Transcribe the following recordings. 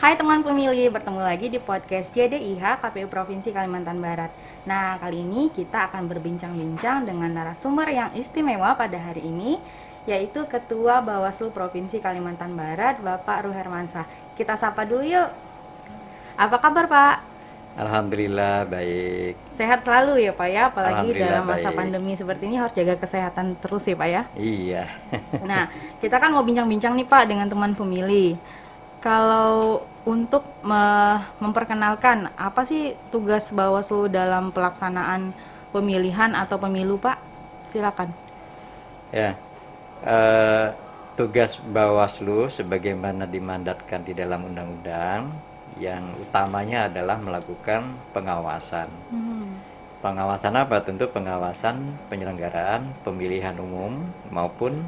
Hai teman pemilih, bertemu lagi di podcast JDIH KPU Provinsi Kalimantan Barat. Nah, kali ini kita akan berbincang-bincang dengan narasumber yang istimewa pada hari ini, yaitu Ketua Bawaslu Provinsi Kalimantan Barat, Bapak Ruhermansyah. Kita sapa dulu yuk. Apa kabar Pak? Alhamdulillah baik. Sehat selalu ya Pak ya, apalagi Alhamdulillah dalam masa baik. pandemi seperti ini harus jaga kesehatan terus ya Pak ya. Iya. Nah, kita kan mau bincang-bincang nih Pak dengan teman pemilih. Kalau untuk memperkenalkan apa sih tugas Bawaslu dalam pelaksanaan pemilihan atau pemilu, Pak? Silakan. Ya. eh, Tugas Bawaslu sebagaimana dimandatkan di dalam undang-undang yang utamanya adalah melakukan pengawasan. Pengawasan apa? Tentu pengawasan penyelenggaraan pemilihan umum maupun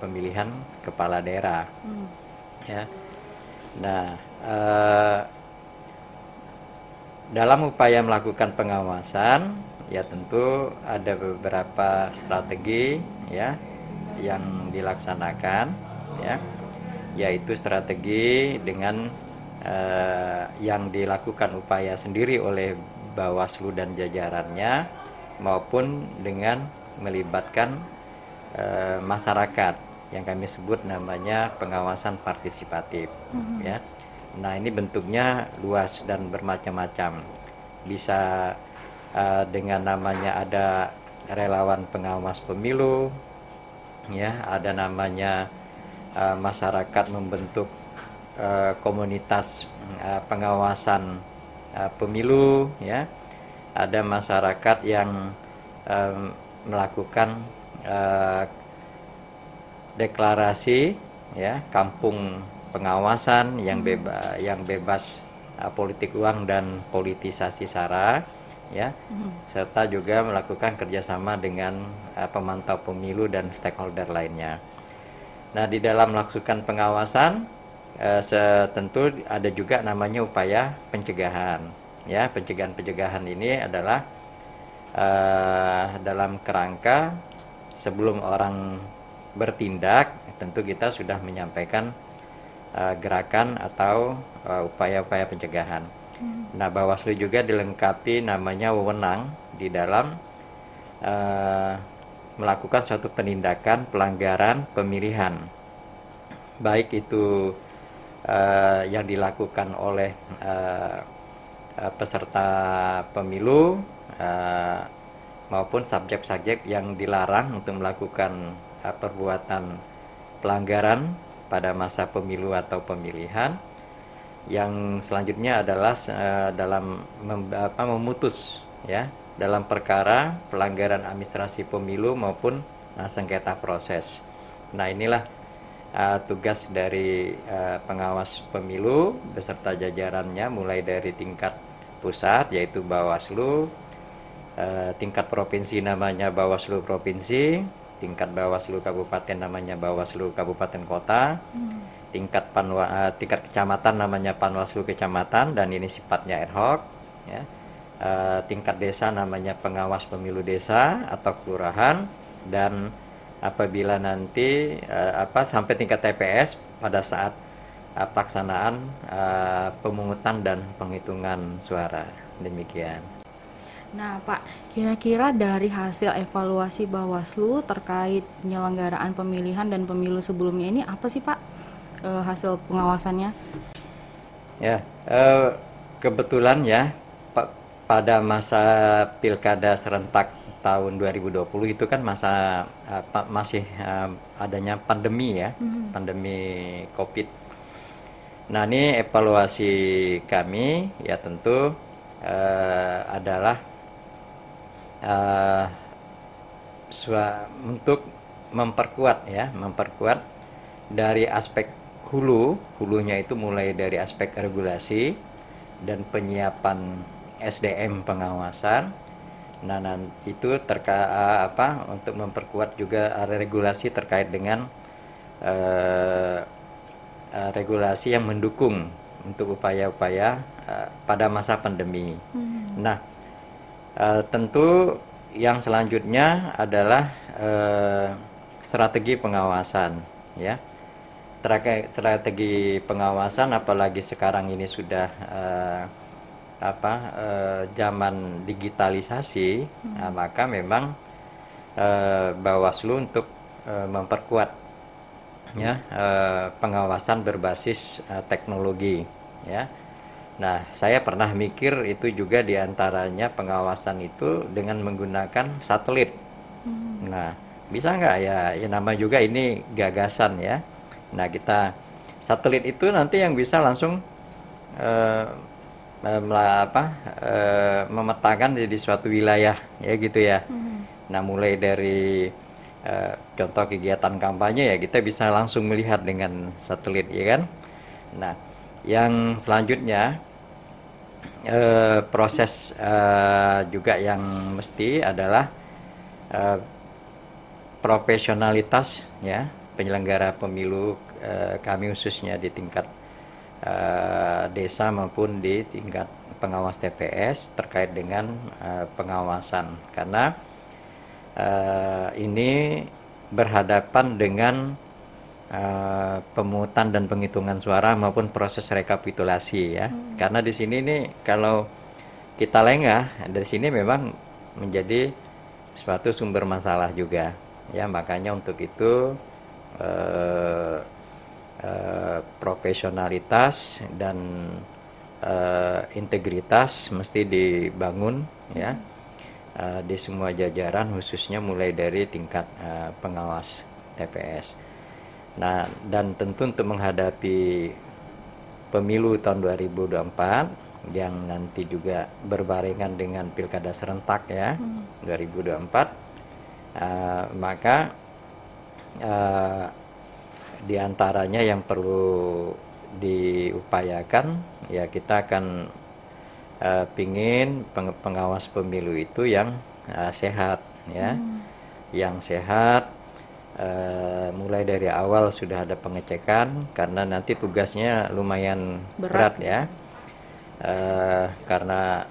pemilihan kepala daerah. Ya. Nah, dalam upaya melakukan pengawasan, ya tentu ada beberapa strategi ya yang dilaksanakan, ya, yaitu strategi dengan yang dilakukan upaya sendiri oleh Bawaslu dan jajarannya maupun dengan melibatkan masyarakat yang kami sebut namanya pengawasan partisipatif, ya. Nah, ini bentuknya luas dan bermacam-macam. Bisa dengan namanya ada relawan pengawas pemilu, ya, ada namanya masyarakat membentuk komunitas pengawasan pemilu, ya. Ada masyarakat yang melakukan deklarasi, ya, kampung pengawasan yang bebas politik uang dan politisasi sara, ya, serta juga melakukan kerjasama dengan pemantau pemilu dan stakeholder lainnya. Nah, di dalam melakukan pengawasan tentu ada juga namanya upaya pencegahan, ya. Pencegahan ini adalah dalam kerangka sebelum orang bertindak, tentu kita sudah menyampaikan gerakan atau upaya-upaya pencegahan. Nah, Bawaslu juga dilengkapi namanya wewenang di dalam melakukan suatu penindakan pelanggaran pemilihan, baik itu yang dilakukan oleh peserta pemilu maupun subjek-subjek yang dilarang untuk melakukan perbuatan pelanggaran pada masa pemilu atau pemilihan. Yang selanjutnya adalah dalam memutus, ya, dalam perkara pelanggaran administrasi pemilu maupun sengketa proses. Nah, inilah tugas dari pengawas pemilu beserta jajarannya, mulai dari tingkat pusat yaitu Bawaslu, tingkat provinsi namanya Bawaslu Provinsi, tingkat Bawaslu Kabupaten namanya Bawaslu Kabupaten Kota, tingkat kecamatan namanya Panwaslu Kecamatan dan ini sifatnya ad hoc, ya. Tingkat desa namanya pengawas pemilu desa atau kelurahan, dan apabila nanti sampai tingkat TPS pada saat pelaksanaan pemungutan dan penghitungan suara. Demikian. Nah, Pak, kira-kira dari hasil evaluasi Bawaslu terkait penyelenggaraan pemilihan dan pemilu sebelumnya ini apa sih, Pak, hasil pengawasannya? Ya, kebetulan ya pada masa pilkada serentak tahun 2020 itu kan masa masih adanya pandemi, ya, pandemi COVID. Nah, ini evaluasi kami ya tentu adalah untuk memperkuat dari aspek hulunya itu mulai dari aspek regulasi dan penyiapan SDM pengawasan. Nah, itu untuk memperkuat juga regulasi terkait dengan regulasi yang mendukung untuk upaya-upaya pada masa pandemi. Nah, tentu yang selanjutnya adalah strategi pengawasan, ya. strategi pengawasan, apalagi sekarang ini sudah zaman digitalisasi, maka memang Bawaslu untuk memperkuat ya pengawasan berbasis teknologi ya. Nah, saya pernah mikir itu juga diantaranya pengawasan itu dengan menggunakan satelit. Nah, bisa nggak ya? Ya nama juga ini gagasan ya. Nah, kita satelit itu nanti yang bisa langsung eh, memetakan di suatu wilayah ya gitu ya. Nah, mulai dari contoh kegiatan kampanye ya kita bisa langsung melihat dengan satelit ya kan. Nah, yang selanjutnya proses juga yang mesti adalah eh, profesionalitas ya penyelenggara pemilu, kami khususnya di tingkat desa maupun di tingkat pengawas TPS terkait dengan pengawasan, karena ini berhadapan dengan pemungutan dan penghitungan suara maupun proses rekapitulasi ya. Karena di sini nih kalau kita lengah dari sini memang menjadi suatu sumber masalah juga ya. Makanya untuk itu profesionalitas dan integritas mesti dibangun ya di semua jajaran, khususnya mulai dari tingkat pengawas TPS. Nah, dan tentu untuk menghadapi pemilu tahun 2024 yang nanti juga berbarengan dengan pilkada serentak ya 2024, maka diantaranya yang perlu diupayakan ya kita akan pingin pengawas pemilu itu yang sehat ya, yang sehat. Mulai dari awal sudah ada pengecekan, karena nanti tugasnya lumayan berat ya, karena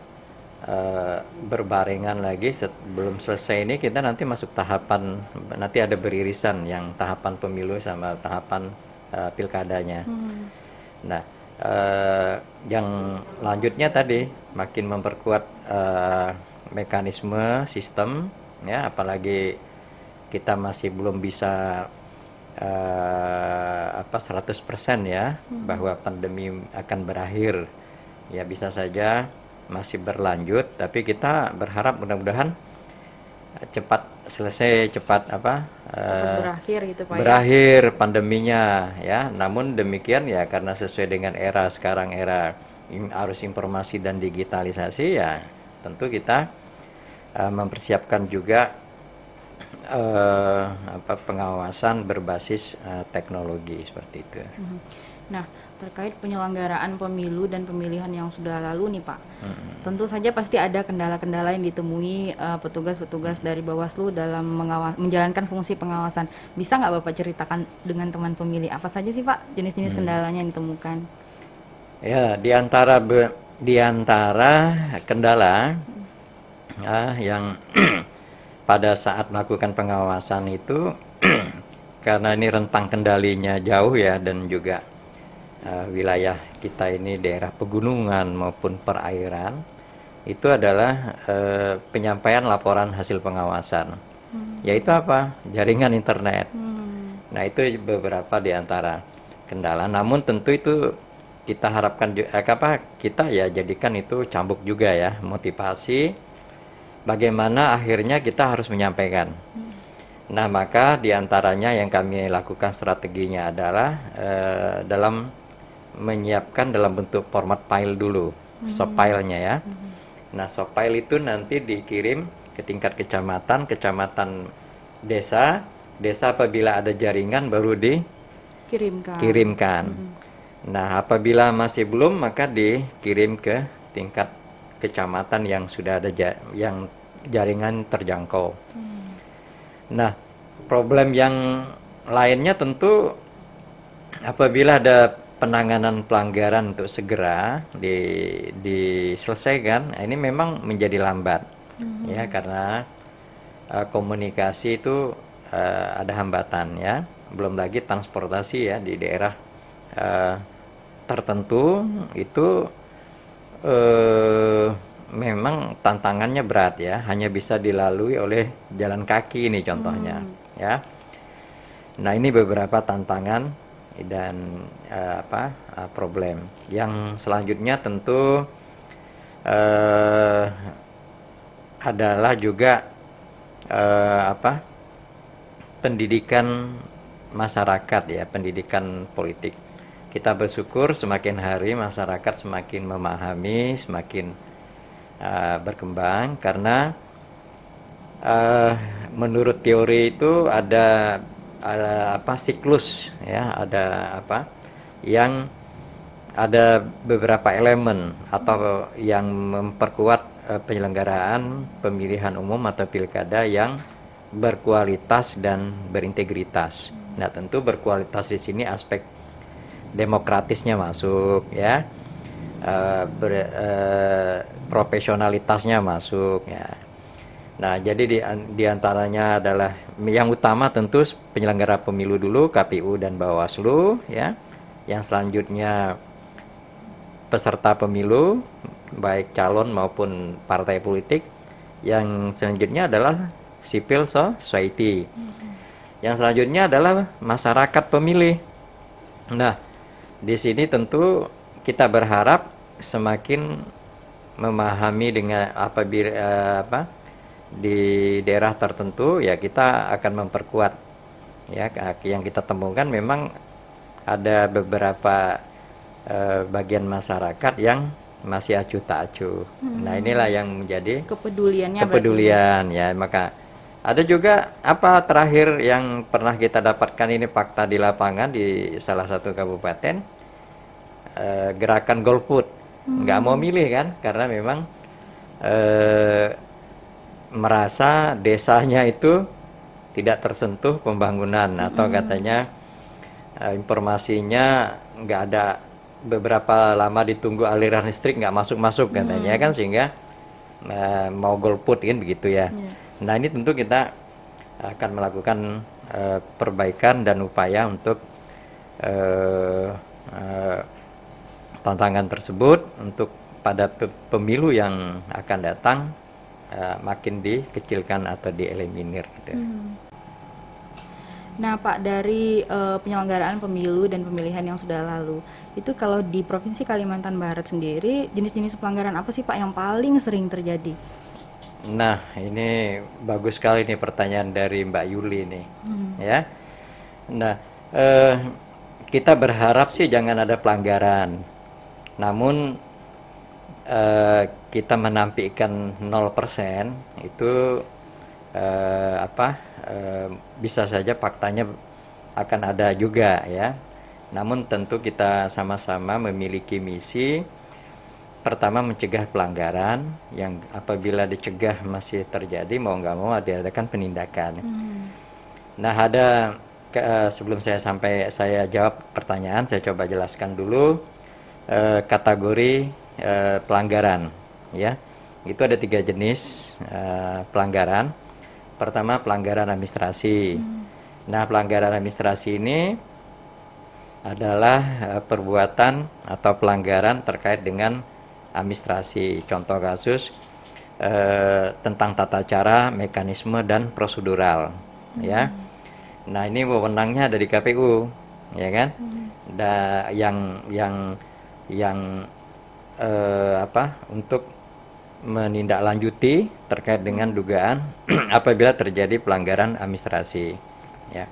berbarengan lagi belum selesai ini kita nanti masuk tahapan, nanti ada beririsan yang tahapan pemilu sama tahapan pilkadanya. Nah, yang lanjutnya tadi makin memperkuat mekanisme sistem ya, apalagi kita masih belum bisa 100% ya bahwa pandemi akan berakhir. Ya bisa saja masih berlanjut, tapi kita berharap mudah-mudahan cepat selesai, cepat berakhir gitu Pak. Berakhir pandeminya ya. Namun demikian ya karena sesuai dengan era sekarang, era arus informasi dan digitalisasi ya, tentu kita mempersiapkan juga pengawasan berbasis teknologi seperti itu. Nah, terkait penyelenggaraan pemilu dan pemilihan yang sudah lalu nih Pak, tentu saja pasti ada kendala-kendala yang ditemui petugas-petugas dari Bawaslu dalam menjalankan fungsi pengawasan. Bisa nggak Bapak ceritakan dengan teman pemilih apa saja sih Pak jenis-jenis kendalanya yang ditemukan? Ya, di antara kendala yang pada saat melakukan pengawasan itu karena ini rentang kendalinya jauh ya, dan juga wilayah kita ini daerah pegunungan maupun perairan, itu adalah penyampaian laporan hasil pengawasan, yaitu apa? Jaringan internet. Nah, itu beberapa di antara kendala. Namun tentu itu kita harapkan kita ya jadikan itu cambuk juga ya, motivasi bagaimana akhirnya kita harus menyampaikan. Nah, maka diantaranya yang kami lakukan strateginya adalah dalam menyiapkan dalam bentuk format file dulu, soft filenya ya. Nah, soft file itu nanti dikirim ke tingkat kecamatan, desa apabila ada jaringan baru dikirimkan. Nah, apabila masih belum maka dikirim ke tingkat kecamatan yang sudah ada yang jaringan terjangkau. Nah, problem yang lainnya tentu apabila ada penanganan pelanggaran untuk segera diselesaikan, ini memang menjadi lambat ya, karena komunikasi itu ada hambatan ya. belum lagi transportasi ya di daerah eh, tertentu itu memang tantangannya berat ya, hanya bisa dilalui oleh jalan kaki ini contohnya ya. Nah, ini beberapa tantangan dan problem. Yang selanjutnya tentu adalah juga pendidikan masyarakat ya, pendidikan politik. Kita bersyukur semakin hari masyarakat semakin memahami, semakin berkembang karena menurut teori itu ada siklus ya, yang ada beberapa elemen atau yang memperkuat penyelenggaraan pemilihan umum atau pilkada yang berkualitas dan berintegritas. Nah, tentu berkualitas di sini aspek demokratisnya masuk ya, profesionalitasnya masuk ya. Nah, jadi di antaranya adalah yang utama tentu penyelenggara pemilu dulu, KPU dan Bawaslu ya. Yang selanjutnya peserta pemilu baik calon maupun partai politik. Yang selanjutnya adalah civil society. Yang selanjutnya adalah masyarakat pemilih. Nah, di sini tentu kita berharap semakin memahami dengan di daerah tertentu ya, kita akan memperkuat ya. Yang kita temukan memang ada beberapa bagian masyarakat yang masih acuh tak acuh. Nah, inilah yang menjadi kepedulian ya. Maka ada juga terakhir yang pernah kita dapatkan, ini fakta di lapangan di salah satu kabupaten, gerakan golput, nggak mau milih kan, karena memang merasa desanya itu tidak tersentuh pembangunan atau katanya informasinya nggak ada, beberapa lama ditunggu aliran listrik nggak masuk katanya kan, sehingga mau golput kan begitu ya. Nah, ini tentu kita akan melakukan perbaikan dan upaya untuk tantangan tersebut untuk pada pemilu yang akan datang makin dikecilkan atau dieliminir gitu. Nah, Pak, dari penyelenggaraan pemilu dan pemilihan yang sudah lalu, itu kalau di Provinsi Kalimantan Barat sendiri, jenis-jenis pelanggaran apa sih, Pak, yang paling sering terjadi? Nah, ini bagus sekali nih pertanyaan dari Mbak Yuli nih, ya. Nah, kita berharap sih jangan ada pelanggaran. Namun kita menampilkan 0% itu bisa saja faktanya akan ada juga ya. Namun tentu kita sama-sama memiliki misi. Pertama, mencegah pelanggaran, yang apabila dicegah masih terjadi, mau nggak mau diadakan penindakan. Nah, sebelum saya jawab pertanyaan, saya coba jelaskan dulu kategori pelanggaran ya. Itu ada 3 jenis pelanggaran. Pertama, pelanggaran administrasi. Nah, pelanggaran administrasi ini adalah perbuatan atau pelanggaran terkait dengan administrasi. Contoh kasus tentang tata cara, mekanisme dan prosedural ya. Nah, ini wewenangnya ada di KPU ya kan. Untuk menindaklanjuti terkait dengan dugaan apabila terjadi pelanggaran administrasi ya.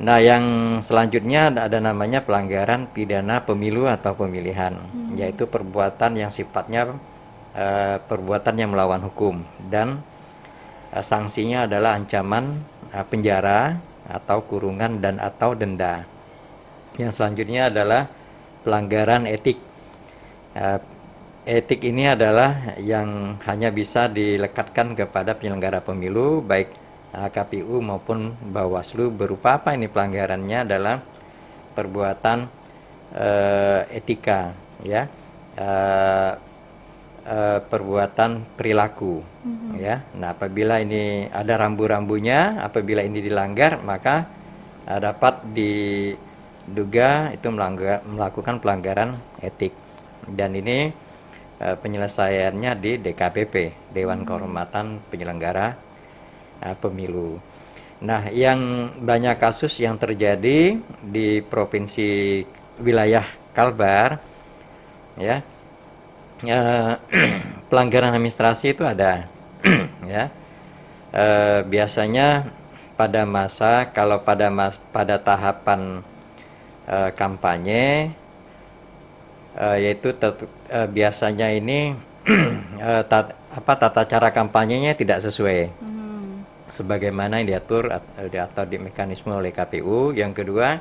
Nah, yang selanjutnya ada namanya pelanggaran pidana pemilu atau pemilihan, yaitu perbuatan yang sifatnya perbuatan yang melawan hukum dan sanksinya adalah ancaman penjara atau kurungan dan atau denda. Yang selanjutnya adalah pelanggaran etik. Etik ini adalah yang hanya bisa dilekatkan kepada penyelenggara pemilu, baik KPU maupun Bawaslu. Berupa apa ini pelanggarannya? Adalah perbuatan etika ya, perbuatan perilaku ya. Nah, apabila ini ada rambu-rambunya, apabila ini dilanggar, maka dapat diduga itu melakukan pelanggaran etik. Dan ini penyelesaiannya di DKPP, Dewan Kehormatan Penyelenggara Pemilu. Nah, yang banyak kasus yang terjadi di provinsi wilayah Kalbar, ya, pelanggaran administrasi itu ada, ya. Biasanya kalau pada tahapan kampanye, yaitu biasanya ini tata cara kampanyenya tidak sesuai sebagaimana yang diatur atau di mekanisme oleh KPU. Yang kedua,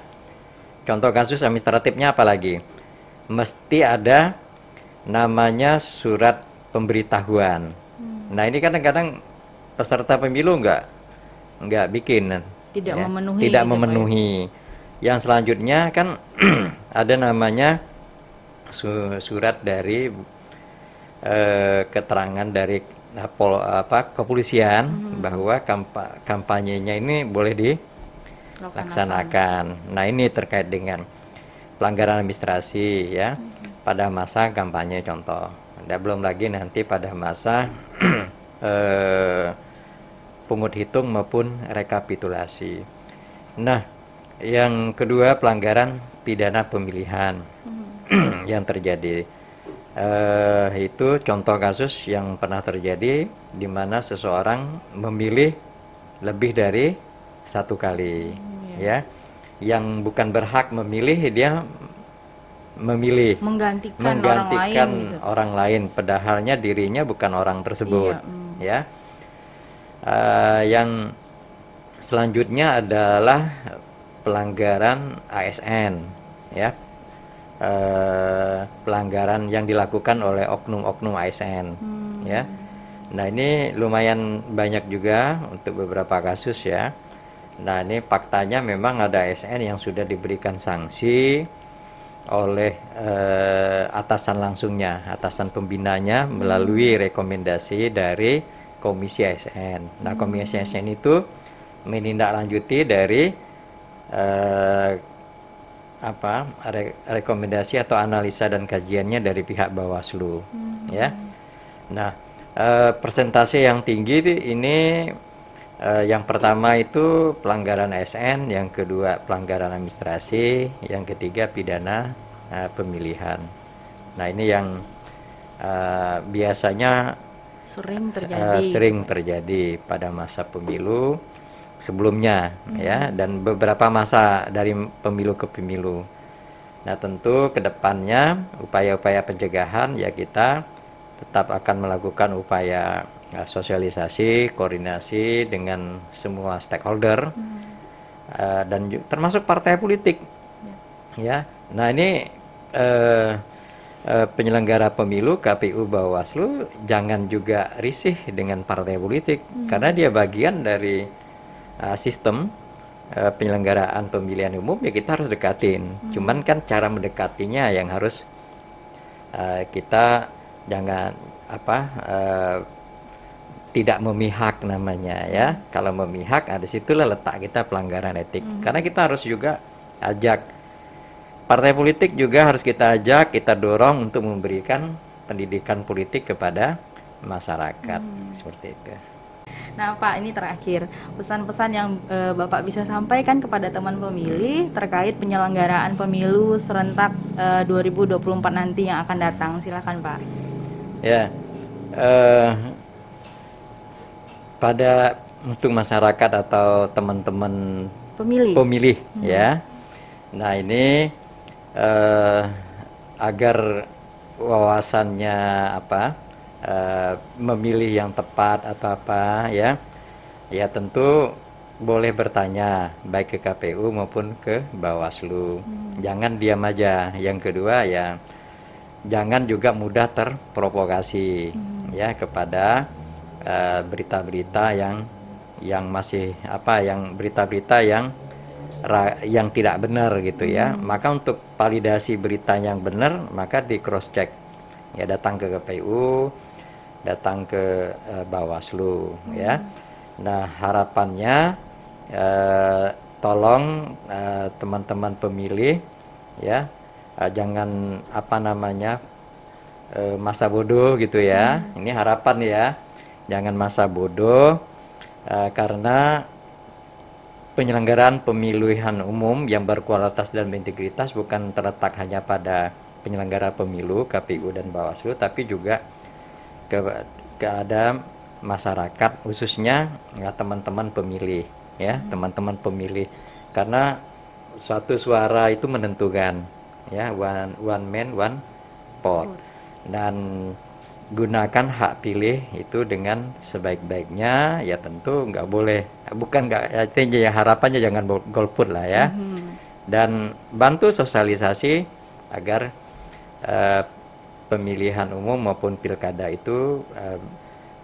contoh kasus administratifnya apalagi mesti ada namanya surat pemberitahuan. Nah, ini kadang-kadang peserta pemilu nggak bikin, tidak ya, memenuhi tidak gitu, memenuhi. Yang selanjutnya kan ada namanya surat dari keterangan dari kepolisian bahwa kampanyenya ini boleh dilaksanakan. Nah, ini terkait dengan pelanggaran administrasi, ya, pada masa kampanye contoh. Dan belum lagi nanti pada masa pungut hitung maupun rekapitulasi. Nah, yang kedua pelanggaran pidana pemilihan yang terjadi. Itu contoh kasus yang pernah terjadi di mana seseorang memilih lebih dari satu kali, ya, yang bukan berhak memilih dia memilih menggantikan orang lain, padahalnya dirinya bukan orang tersebut, ya. Yang selanjutnya adalah pelanggaran ASN, ya. Pelanggaran yang dilakukan oleh oknum-oknum ASN, ya. Nah, ini lumayan banyak juga untuk beberapa kasus, ya. Nah, ini faktanya memang ada ASN yang sudah diberikan sanksi oleh atasan langsungnya, atasan pembinanya melalui rekomendasi dari Komisi ASN. Nah, Komisi ASN itu menindaklanjuti dari rekomendasi atau analisa dan kajiannya dari pihak Bawaslu, ya. Nah, persentase yang tinggi ini yang pertama itu pelanggaran ASN, yang kedua pelanggaran administrasi, yang ketiga pidana pemilihan. Nah, ini yang biasanya sering terjadi pada masa pemilu sebelumnya, ya, dan beberapa masa dari pemilu ke pemilu. Nah, tentu kedepannya upaya-upaya pencegahan, ya, kita tetap akan melakukan upaya sosialisasi, koordinasi dengan semua stakeholder, dan termasuk partai politik, ya. Nah, ini penyelenggara pemilu, KPU, Bawaslu jangan juga risih dengan partai politik, karena dia bagian dari sistem penyelenggaraan pemilihan umum, ya, kita harus dekatin. Cuman kan cara mendekatinya yang harus kita jangan tidak memihak namanya, ya. Kalau memihak, di situlah letak kita pelanggaran etik. Karena kita harus juga ajak partai politik, juga harus kita ajak, kita dorong untuk memberikan pendidikan politik kepada masyarakat, seperti itu. Nah, Pak, ini terakhir, pesan-pesan yang Bapak bisa sampaikan kepada teman pemilih terkait penyelenggaraan pemilu serentak 2024 nanti yang akan datang. Silakan, Pak. Ya, untuk masyarakat atau teman-teman pemilih, ya. Nah, ini agar wawasannya memilih yang tepat atau ya tentu boleh bertanya baik ke KPU maupun ke Bawaslu. Jangan diam aja. Yang kedua, ya, jangan juga mudah terprovokasi, ya, kepada berita-berita yang masih berita-berita yang tidak benar, gitu, ya. Maka untuk validasi berita yang benar, maka di cross check, ya, datang ke KPU, datang ke Bawaslu, ya. Nah, harapannya tolong teman-teman pemilih ya, jangan masa bodoh gitu ya. Ini harapan ya, jangan masa bodoh, karena penyelenggaraan pemilihan umum yang berkualitas dan berintegritas bukan terletak hanya pada penyelenggara pemilu KPU dan Bawaslu, tapi juga ada masyarakat, khususnya ya, teman-teman pemilih ya, teman-teman pemilih, karena suatu suara itu menentukan ya, one man one vote, dan gunakan hak pilih itu dengan sebaik-baiknya ya. Tentu nggak boleh, bukan nggak, ya harapannya jangan golput lah ya. Dan bantu sosialisasi agar pemilihan umum maupun pilkada itu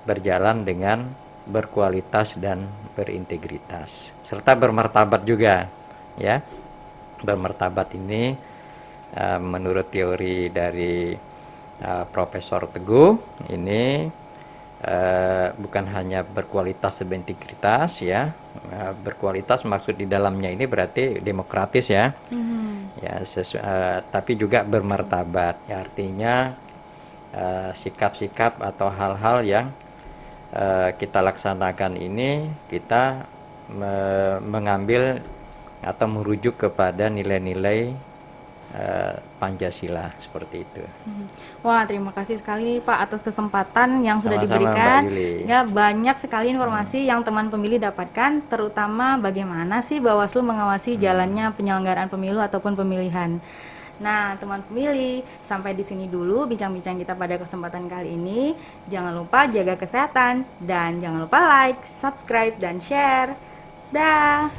berjalan dengan berkualitas dan berintegritas serta bermartabat juga ya. Bermartabat ini menurut teori dari Profesor Teguh ini bukan hanya berkualitas dan berintegritas ya. Berkualitas maksud di dalamnya ini berarti demokratis ya. Ya, tapi juga bermartabat ya, artinya sikap-sikap atau hal-hal yang kita laksanakan ini kita mengambil atau merujuk kepada nilai-nilai Pancasila seperti itu. Wah, terima kasih sekali Pak atas kesempatan yang sudah Sama-sama, diberikan. Mbak Yuli. Ya, banyak sekali informasi yang teman pemilih dapatkan, terutama bagaimana sih Bawaslu mengawasi jalannya penyelenggaraan pemilu ataupun pemilihan. Nah, teman pemilih, sampai di sini dulu bincang-bincang kita pada kesempatan kali ini. Jangan lupa jaga kesehatan dan jangan lupa like, subscribe, dan share. Dah.